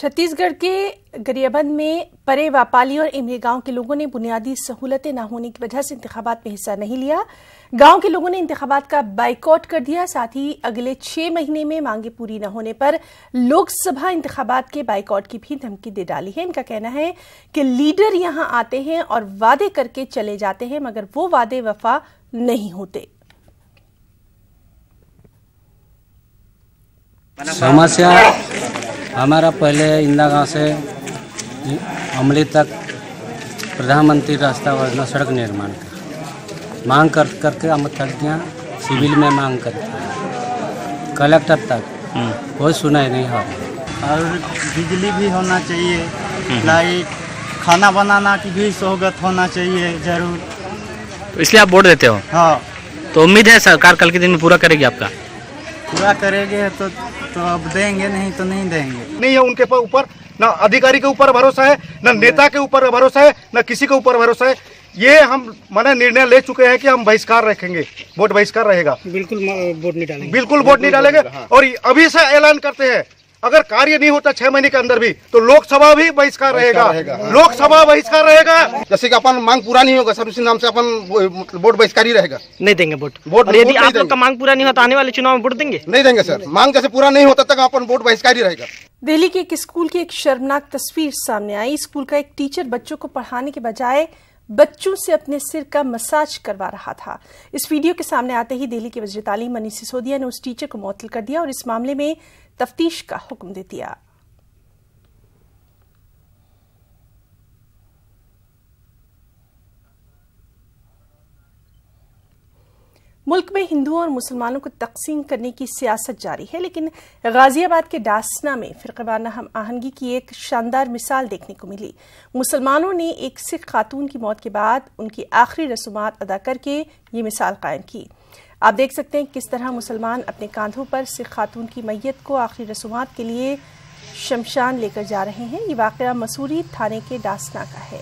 छत्तीसगढ़ के गरियाबंद में परे वापाली और इमरी गांव के लोगों ने बुनियादी सहूलतें न होने की वजह से इंतखाबात में हिस्सा नहीं लिया। गांव के लोगों ने इंतखाबात का बाइकआउट कर दिया। साथ ही अगले 6 महीने में मांगे पूरी न होने पर लोकसभा इंतखाबात के बाइकआउट की भी धमकी दे डाली है। इनका कहना है कि लीडर यहां आते हैं और वादे करके चले जाते हैं, मगर वो वादे वफा नहीं होते। समस्या हमारा पहले इंदिरा गांव से अमली तक प्रधानमंत्री रास्ता योजना सड़क निर्माण का मांग करके हम थक गया। सिविल में मांग करके कलेक्टर तक कोई सुनाई नहीं हो रहा। और बिजली भी होना चाहिए, लाइट, खाना बनाना की भी सहूलत होना चाहिए जरूर। तो इसलिए आप वोट देते हो? हाँ। तो उम्मीद है सरकार कल के दिन में पूरा करेगी आपका? पूरा करेंगे तो अब देंगे, नहीं तो नहीं देंगे। नहीं है उनके ऊपर, ना अधिकारी के ऊपर भरोसा है, ना नेता के ऊपर भरोसा है, ना किसी के ऊपर भरोसा है। ये हम मैंने निर्णय ले चुके हैं कि हम बहिष्कार रखेंगे, वोट बहिष्कार रहेगा। बिल्कुल वोट नहीं डालेंगे, बिल्कुल वोट नहीं डालेंगे। और अभी से ऐलान करते हैं, अगर कार्य नहीं होता 6 महीने के अंदर भी तो लोकसभा भी बहिष्कार रहेगा। लोकसभा बहिष्कार रहेगा। जैसे कि अपन मांग पूरा नहीं होगा, सब इसी नाम से अपन वोट बहिष्कार ही रहेगा। नहीं देंगे वोट। और यदि आप लोग का मांग पूरा नहीं होता आने वाले चुनाव में वोट देंगे? नहीं देंगे सर, मांग जैसे पूरा नहीं होता तक अपन वोट बहिष्कार ही रहेगा। दिल्ली के एक स्कूल की एक शर्मनाक तस्वीर सामने आई। स्कूल का एक टीचर बच्चों को पढ़ाने के बजाय बच्चों से अपने सिर का मसाज करवा रहा था। इस वीडियो के सामने आते ही दिल्ली के वज़ीर तालीम मनीष सिसोदिया ने उस टीचर को मुअत्तल कर दिया और इस मामले में तफ्तीश का हुक्म दे दिया। मुल्क में हिंदुओं और मुसलमानों को तकसीम करने की सियासत जारी है, लेकिन गाजियाबाद के डासना में फिरक़ेवाराना हम आहंगी की एक शानदार मिसाल देखने को मिली। मुसलमानों ने एक सिख खातून की मौत के बाद उनकी आखिरी रसूमात अदा करके ये मिसाल कायम की। आप देख सकते हैं किस तरह मुसलमान अपने कांधों पर सिख खातून की मैयत को आखिरी रसूमात के लिए शमशान लेकर जा रहे हैं। ये वाक़या मसूरी थाने के डासना का है।